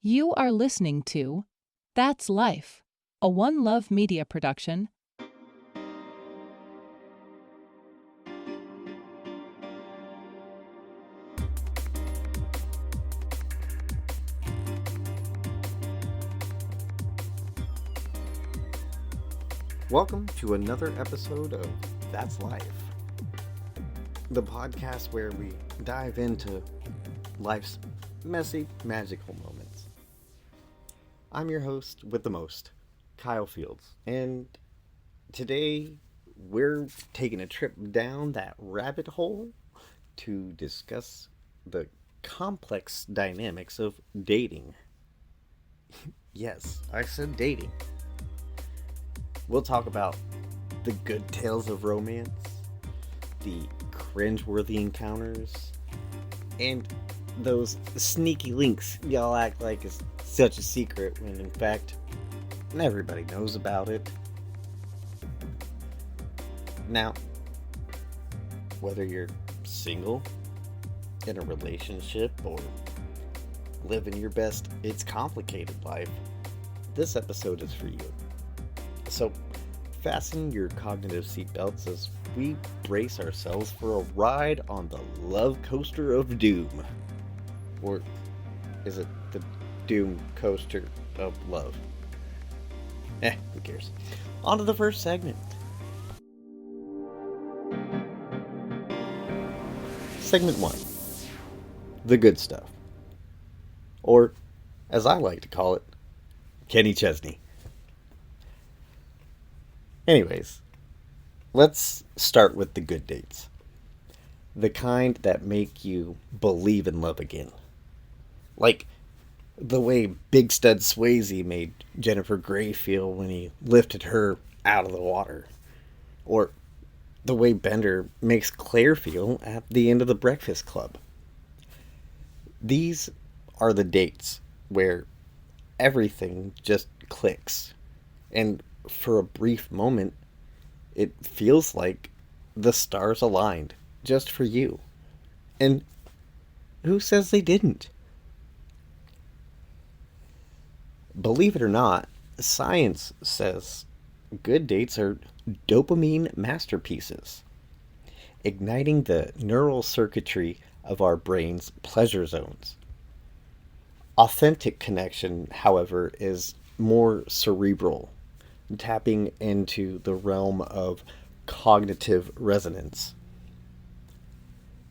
You are listening to That's Life, a One Love Media production. Welcome to another episode of That's Life, the podcast where we dive into life's messy, magical moments. I'm your host with the most, Kyle Fields, and today we're taking a trip down that rabbit hole to discuss the complex dynamics of dating. Yes, I said dating. We'll talk about the good tales of romance, the cringeworthy encounters, and those sneaky links y'all act like is such a secret when in fact everybody knows about it. Now, whether you're single, in a relationship, or living your best it's complicated life, this episode is for you. So, fasten your cognitive seatbelts as we brace ourselves for a ride on the love coaster of doom. Or is it the doom coaster of love? Who cares? On to the first segment. Segment 1. The good stuff. Or, as I like to call it, Kenny Chesney. Anyways, let's start with the good dates. The kind that make you believe in love again. Like the way Big Stud Swayze made Jennifer Grey feel when he lifted her out of the water. Or the way Bender makes Claire feel at the end of The Breakfast Club. These are the dates where everything just clicks. And for a brief moment, it feels like the stars aligned just for you. And who says they didn't? Believe it or not, science says good dates are dopamine masterpieces, igniting the neural circuitry of our brain's pleasure zones. Authentic connection, however, is more cerebral, tapping into the realm of cognitive resonance.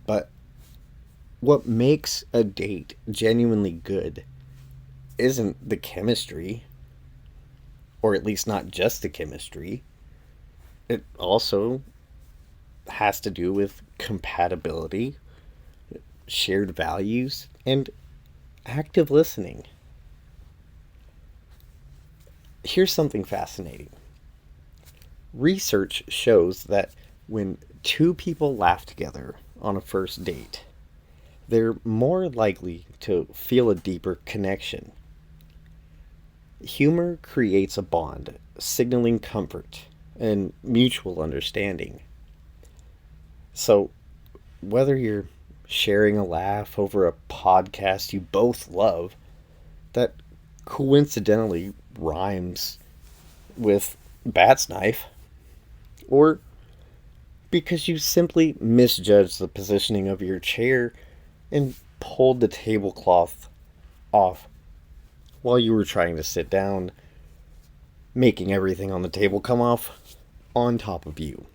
But what makes a date genuinely good isn't the chemistry, or at least not just the chemistry. It also has to do with compatibility, shared values, and active listening. Here's something fascinating. Research shows that when two people laugh together on a first date, they're more likely to feel a deeper connection. Humor creates a bond, signaling comfort and mutual understanding. So, whether you're sharing a laugh over a podcast you both love that coincidentally rhymes with bat's knife, or because you simply misjudged the positioning of your chair and pulled the tablecloth off while you were trying to sit down, making everything on the table come off on top of you.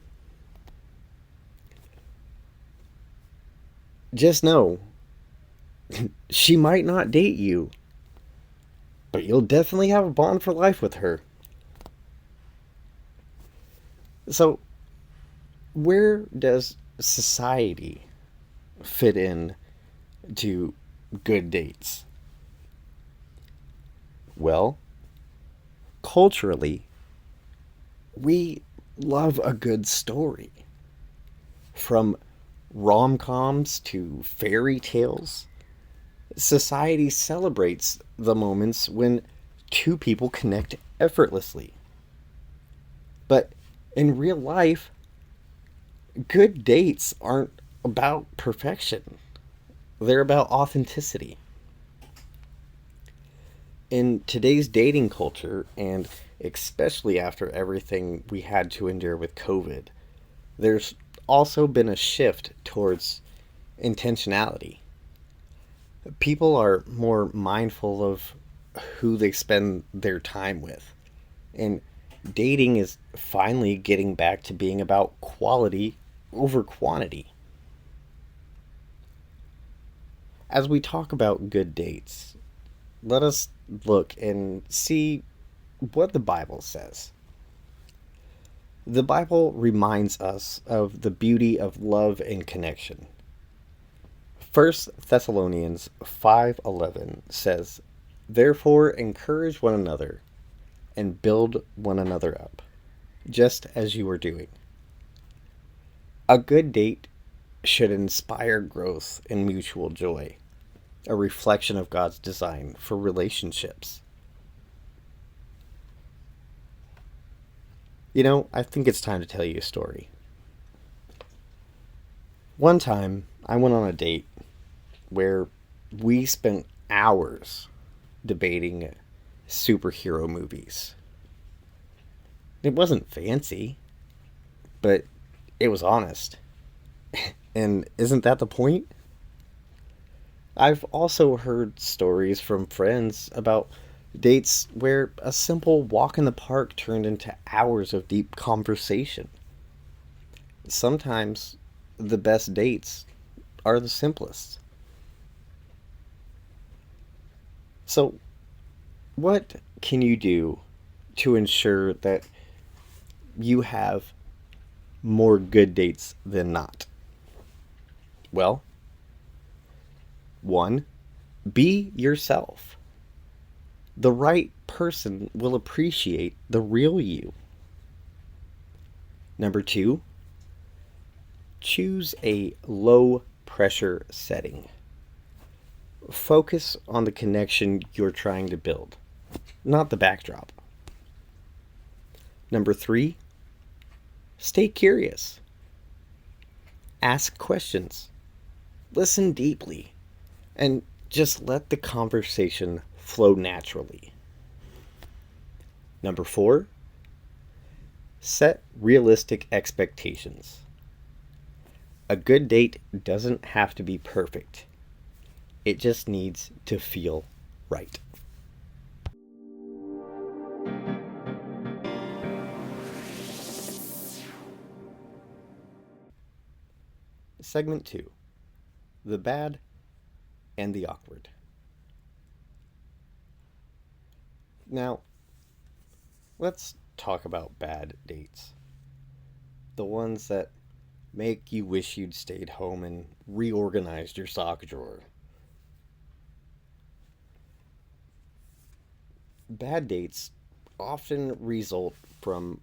Just know, she might not date you, but you'll definitely have a bond for life with her. So, where does society fit in to good dates? Well, culturally, we love a good story. From rom-coms to fairy tales, society celebrates the moments when two people connect effortlessly. But in real life, good dates aren't about perfection. They're about authenticity. In today's dating culture, and especially after everything we had to endure with COVID, there's also been a shift towards intentionality. People are more mindful of who they spend their time with. And dating is finally getting back to being about quality over quantity. As we talk about good dates, let us look and see what the Bible says. The Bible reminds us of the beauty of love and connection. 1 Thessalonians 5:11 says, "Therefore encourage one another and build one another up, just as you are doing." A good date should inspire growth and mutual joy, a reflection of God's design for relationships. I think it's time to tell you a story. One time, I went on a date where we spent hours debating superhero movies. It wasn't fancy, but it was honest. And isn't that the point? I've also heard stories from friends about dates where a simple walk in the park turned into hours of deep conversation. Sometimes the best dates are the simplest. So, what can you do to ensure that you have more good dates than not? Well, one, be yourself. The right person will appreciate the real you. Number two, choose a low pressure setting. Focus on the connection you're trying to build, not the backdrop. Number three, stay curious. Ask questions. Listen deeply. And just let the conversation flow naturally. Number four, set realistic expectations. A good date doesn't have to be perfect. It just needs to feel right. Segment 2. The bad and the awkward. Now, let's talk about bad dates. The ones that make you wish you'd stayed home and reorganized your sock drawer. Bad dates often result from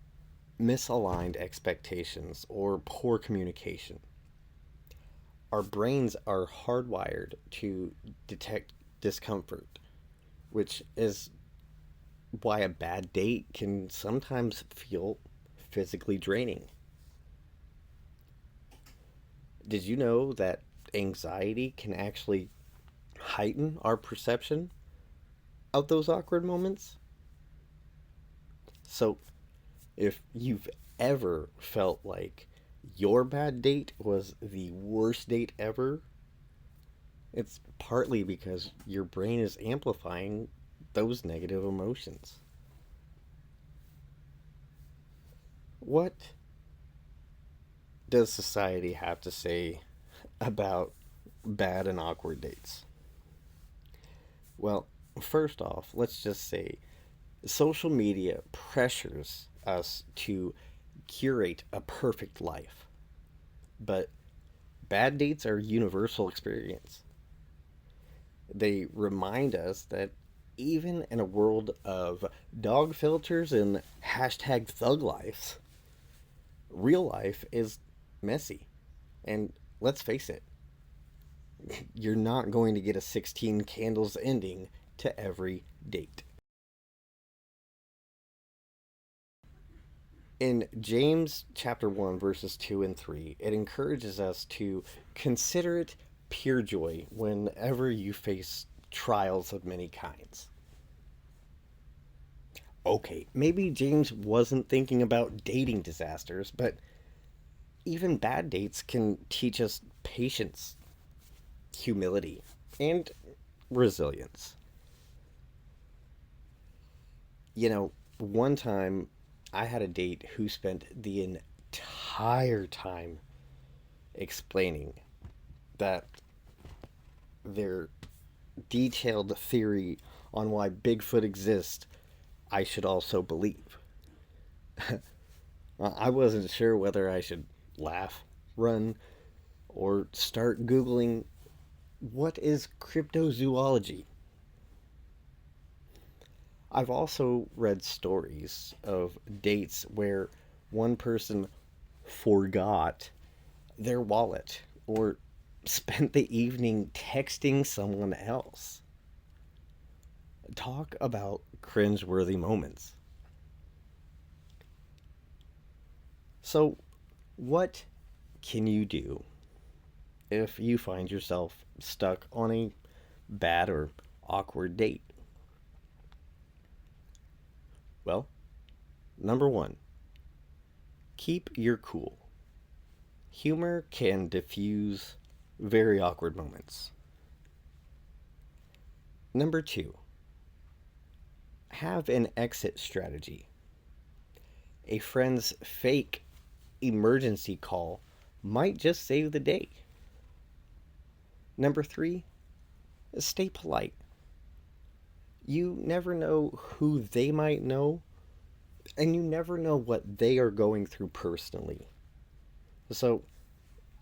misaligned expectations or poor communication. Our brains are hardwired to detect discomfort, which is why a bad date can sometimes feel physically draining. Did you know that anxiety can actually heighten our perception of those awkward moments? So, if you've ever felt like your bad date was the worst date ever, it's partly because your brain is amplifying those negative emotions. What does society have to say about bad and awkward dates? Well, first off, let's just say social media pressures us to curate a perfect life. But bad dates are a universal experience. They remind us that even in a world of dog filters and hashtag thug lives, real life is messy. And let's face it, you're not going to get a 16 candles ending to every date. In James chapter 1 verses 2 and 3, it encourages us to consider it pure joy whenever you face trials of many kinds. Okay, maybe James wasn't thinking about dating disasters, but even bad dates can teach us patience, humility, and resilience. One time I had a date who spent the entire time explaining that their detailed theory on why Bigfoot exists I should also believe. I wasn't sure whether I should laugh, run, or start Googling what is cryptozoology. I've also read stories of dates where one person forgot their wallet or spent the evening texting someone else. Talk about cringeworthy moments. So, what can you do if you find yourself stuck on a bad or awkward date? Well, number one, keep your cool. Humor can diffuse very awkward moments. Number two, have an exit strategy. A friend's fake emergency call might just save the day. Number three, stay polite. You never know who they might know, and you never know what they are going through personally. So,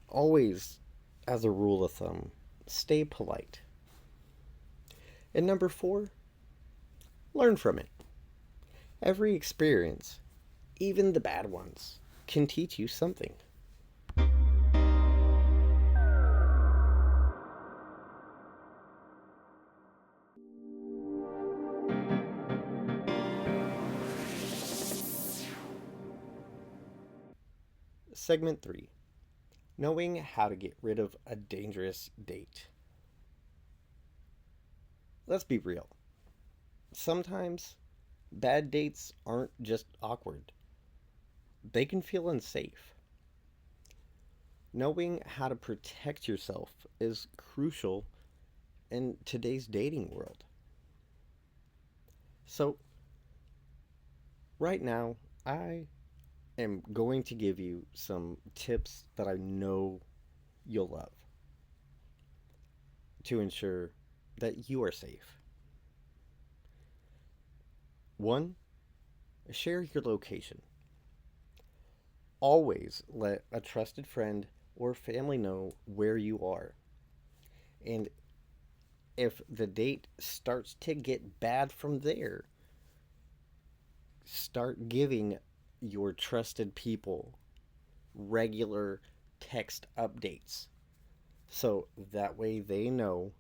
always, as a rule of thumb, stay polite. And number four, learn from it. Every experience, even the bad ones, can teach you something. Segment 3, knowing how to get rid of a dangerous date. Let's be real. Sometimes bad dates aren't just awkward, they can feel unsafe. Knowing how to protect yourself is crucial in today's dating world. So, right now, I am going to give you some tips that I know you'll love to ensure that you are safe. One, share your location. Always let a trusted friend or family know where you are. And if the date starts to get bad from there, start giving your trusted people regular text updates so that way they know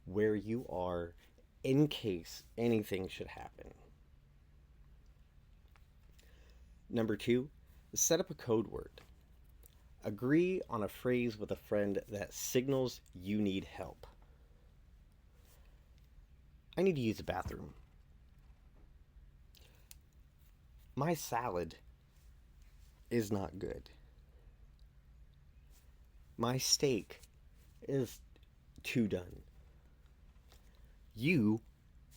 where you are in case anything should happen. Number two, set up a code word. Agree on a phrase with a friend that signals you need help. I need to use the bathroom. My salad is not good. My steak is too done. You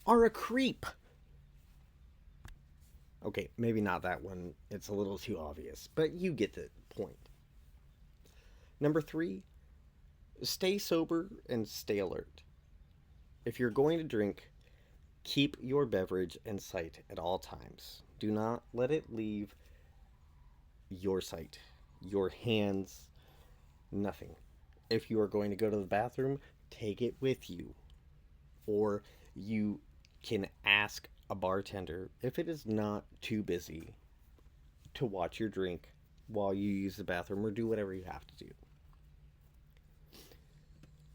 are a creep. Okay, maybe not that one. It's a little too obvious, but you get the point. Number three, stay sober and stay alert. If you're going to drink, keep your beverage in sight at all times. Do not let it leave your sight, your hands, nothing. If you are going to go to the bathroom, take it with you. Or you can ask a bartender, if it is not too busy, to watch your drink while you use the bathroom or do whatever you have to do.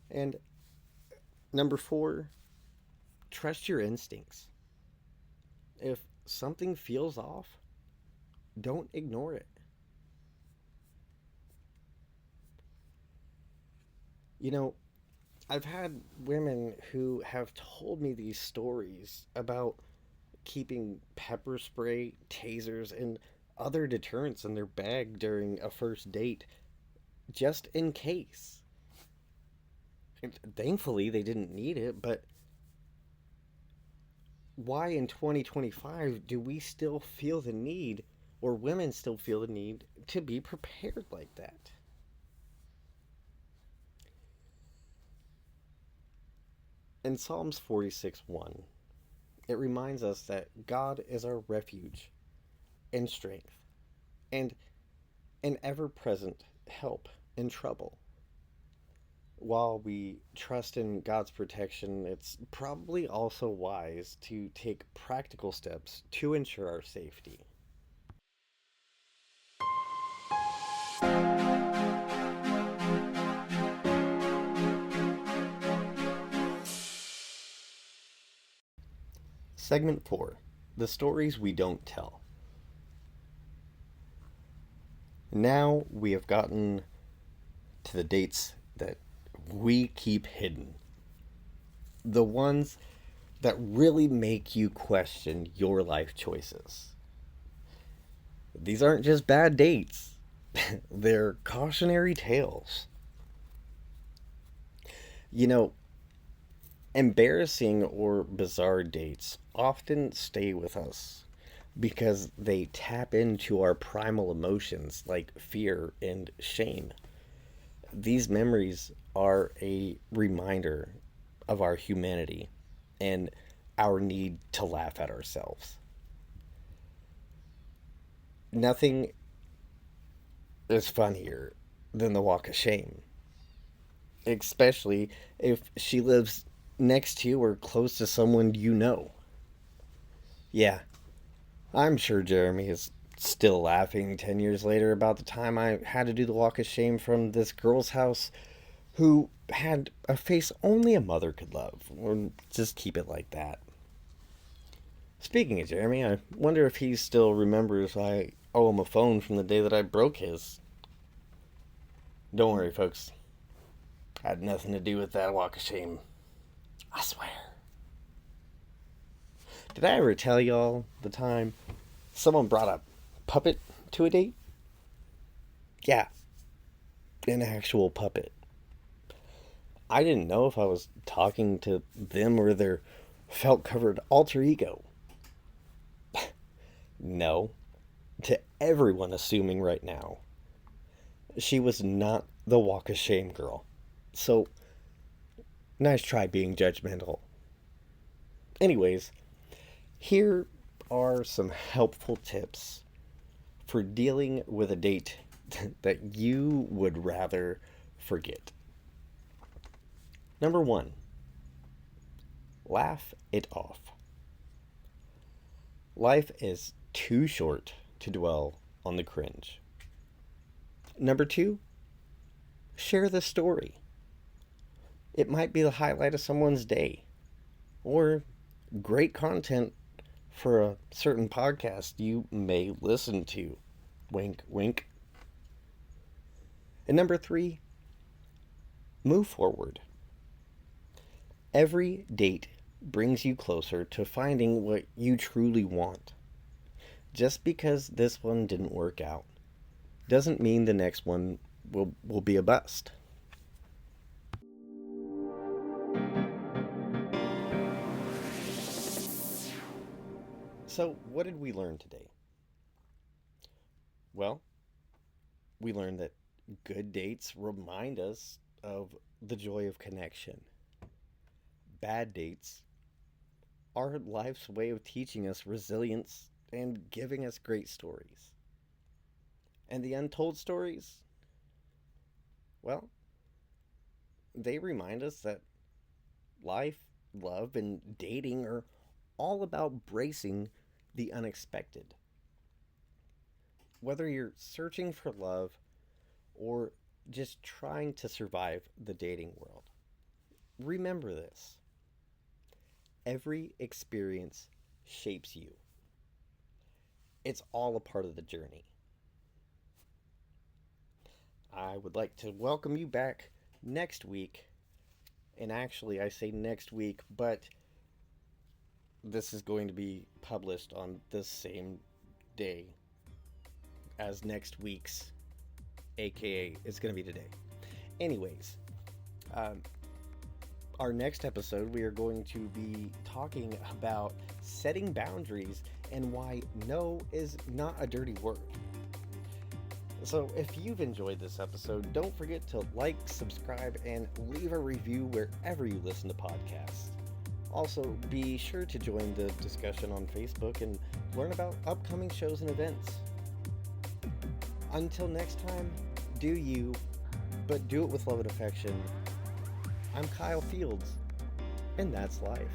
And number four, trust your instincts. If something feels off, don't ignore it. You know, I've had women who have told me these stories about keeping pepper spray, tasers, and other deterrents in their bag during a first date, just in case. And thankfully, they didn't need it, but why in 2025 do we still feel the need, or women still feel the need, to be prepared like that? In Psalms 46:1, it reminds us that God is our refuge and strength and an ever present help in trouble. While we trust in God's protection, it's probably also wise to take practical steps to ensure our safety. Segment 4: The Stories We Don't Tell. Now we have gotten to the dates that we keep hidden. The ones that really make you question your life choices. These aren't just bad dates, they're cautionary tales. You know, embarrassing or bizarre dates often stay with us because they tap into our primal emotions like fear and shame. These memories are a reminder of our humanity and our need to laugh at ourselves. Nothing is funnier than the walk of shame, especially if she lives next to or close to someone you know. Yeah, I'm sure Jeremy is still laughing 10 years later about the time I had to do the walk of shame from this girl's house who had a face only a mother could love. Or just keep it like that. Speaking of Jeremy, I wonder if he still remembers I owe him a phone from the day that I broke his. Don't worry, folks. Had nothing to do with that walk of shame. I swear. Did I ever tell y'all the time someone brought a puppet to a date? Yeah, an actual puppet. I didn't know if I was talking to them or their felt covered alter ego. No, to everyone assuming right now, she was not the walk of shame girl. So, nice try being judgmental. Anyways, here are some helpful tips for dealing with a date that you would rather forget. Number 1, laugh it off. Life is too short to dwell on the cringe. Number 2, share the story. It might be the highlight of someone's day, or great content for a certain podcast you may listen to. Wink, wink. And number 3, move forward. Every date brings you closer to finding what you truly want. Just because this one didn't work out doesn't mean the next one will be a bust. So, what did we learn today? Well, we learned that good dates remind us of the joy of connection. Bad dates are life's way of teaching us resilience and giving us great stories. And the untold stories, well, they remind us that life, love, and dating are all about bracing the unexpected. Whether you're searching for love or just trying to survive the dating world, remember this. Every experience shapes you. It's all a part of the journey. I would like to welcome you back next week. And actually, I say next week, but this is going to be published on the same day as next week's, aka it's going to be today. Anyways, our next episode, we are going to be talking about setting boundaries and why no is not a dirty word. So if you've enjoyed this episode, don't forget to like, subscribe, and leave a review wherever you listen to podcasts. Also, be sure to join the discussion on Facebook and learn about upcoming shows and events. Until next time, do you, but do it with love and affection. I'm Kyle Fields, and that's life.